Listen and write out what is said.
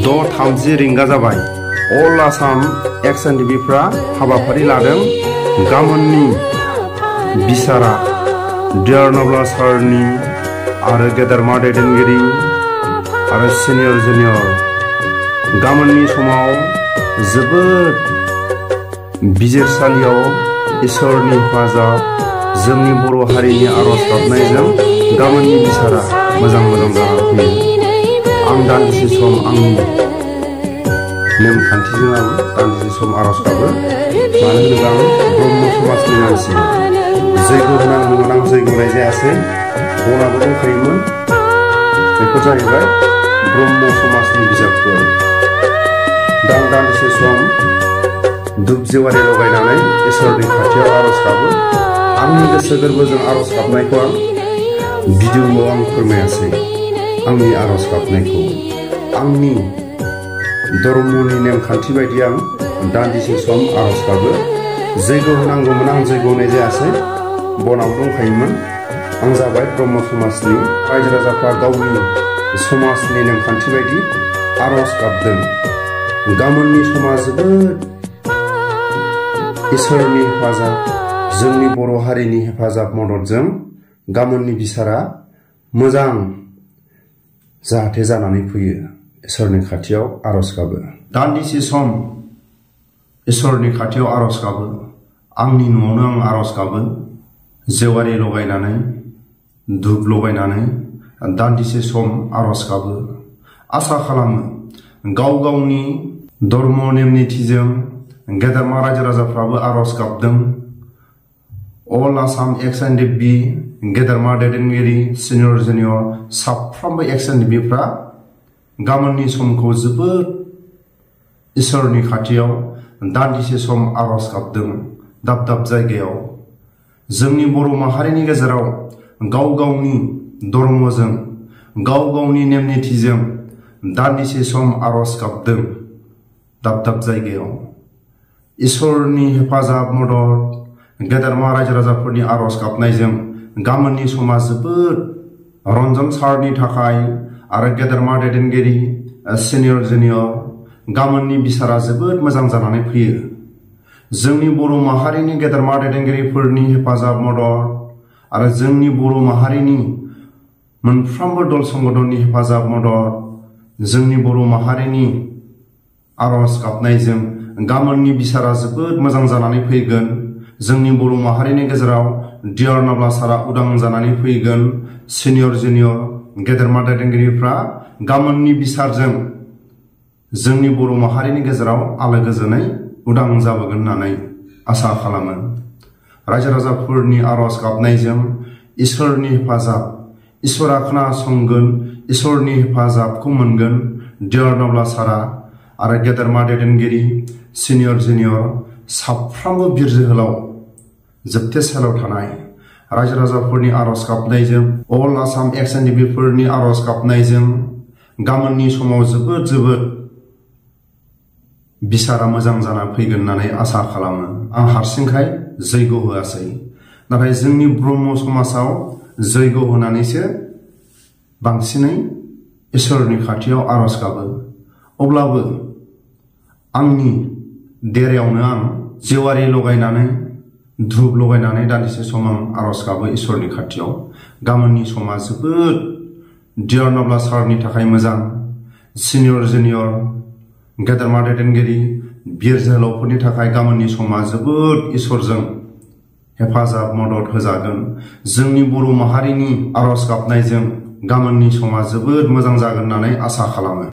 6:30 रिंगा जाबाय। अल आसाम एक्स एनडीबीफ्रा हाबाफारि लादों गाबोननि बिसारा डियारनब्ला सारनि आरो गेदेरमा दैदेनगिरि आरो सिनियर जुनियर गाबोननि समाव जोबोद बिजिरसालियाव इसोरनि हेफाजाब जोंनि बर' हारिनि आरज गाबनायजों गाबोननि बिसारा मोजां जानानै फैयो। आं दान्दिसे सम आंनि नेमखान्थिजों आं दान्दिसे सम आरज गाबो। मानो होनोबा आं ब्रह्म समाजनि मानसि जैग होनांगौमोन, आं जैग होनाय जायासै। बनाबो दंखायोमोन। बेफोर जाहैबाय ब्रह्म समाजनि बिजाबफोर। दा आं दान्दिसे सम धुप जेवारि लगायनानै इसोरनि खाथियाव आरज गाबो। आंनि गोसो गोरबोजों आरज गाबनायखौ आं भिडिअआव आं फोरमायासै। आंनि आरज गाबनायखौ आंनि धर्मनि नेमखान्थि बायदि आं दान्दिसे सम आरज गाबो। जैग होनांगौमोन, आं जैग होनाय जायासै। बनाबो दंखायोमोन। आं जाबाय ब्रह्म समाजनि रायजो राजाफ्रा गावनि समाजनि नेमखान्थि बायदि आरज गाबदों। गाबोननि समा जोबोद इसोरनि हेफाजाब जोंनि बर' हारिनि हेफाजाब मददजों गाबोननि बिसारा मोजां जाहाथे जानानै फैयो। इसोरनि खाथियाव आरज गाबो। दान्दिसे सम इसोरनि खाथियाव आरज गाबो। आंनि न'आवनो आं आरज गाबो। जेवारि लगायनानै धुप लगायनानै दान्दिसे सम आरज गाबो। आसा खालामो गाव गावनि धर्म नेम निथिजों गेदेरमा रायजो राजाफ्राबो आरज गाबदों। अल आसाम एक्स एनडीबी गेदेरमा दैदेनगिरि सिनियर जुनियर साफ्रोमबो एक्स एनडीबीफ्रा गाबोननि समखौ जोबोद इसोरनि खाथियाव दान्दिसे सम आरज गाबदों। दाब दाब जायगायाव जोंनि बर' माहारिनि गेजेराव गाव गावनि धर्मजों गाव गावनि नेम निथिजों दान्दिसे सम आरज गाबदों। दाब दाब जायगायाव इसोरनि हेफाजाब मदद गेदेरमा रायजो राजाफोरनि आरज गाबनायजों गाबोननि समा जोबोद रन्जन सारनि थाखाय आरो गेदेरमा दैदेनगिरि सिनियर जुनियर गाबोननि बिसारा जोबोद मोजां जानानै फैयो। जोंनि बर' माहारिनि गेदेरमा दैदेनगिरिफोरनि हेफाजाब मदद आरो जोंनि बर' माहारिनि मोनफ्रोमबो दल संगठननि हेफाजाब मदद जोंनि बर' माहारिनि आरज गाबनायजों गाबोननि बिसारा जोबोद मोजां जानानै फैगोन। जोंनि बर' माहारिनि गेजेराव डियारनब्ला सारा उदां जानानै फैगोन। सिनियर जुनियर गेदेरमा दैदेनगिरिफ्रा गाबोननि बिसारजों जोंनि बर' माहारिनि गेजेराव आलो गोजोनै उदां जाबोगोन होननानै आसा खालामो। रायजो राजाफोरनि आरज गाबनायजों इसोरनि हेफाजाब, इसोरा खोनासंगोन, इसोरनि हेफाजाबखौ मोनगोन। डियारनब्ला सारा आरो गेदेरमा दैदेनगिरि सिनियर जुनियर साफ्रोमबो बिर जोहोलाव जोबथेसालियाव थानाय रायजो राजाफोरनि आरज गाबनायजों अल आसाम एक्स एनडीबीफोरनि आरज गाबनायजों गाबोननि समाव जोबोद बिसारा मोजां जाना फैगोन होननानै आसा खालामो। आं हारसिंखाय जैग होआसै। नाथाय जोंनि ब्रह्म समाजाव जैग होनानैसो बांसिनै इसोरनि खाथियाव आरज गाबो। अब्लाबो आंनि देरायावनो आं जेवारि लगायनानै धुप लगायनानै दान्दिसे सम आं आरज गाबो इसोरनि खाथियाव। गाबोननि समा जोबोद डियारनब्ला सारनि थाखाय मोजां। सिनियर जुनियर गेदेरमा दैदेनगिरि बिर जोहोलावफोरनि थाखाय गाबोननि समा जोबोद इसोरजों हेफाजाब मदद होजागोन। जोंनि बर' माहारिनि आरज गाबनायजों गाबोननि समा जोबोद मोजां जागोन होननानै आसा खालामो।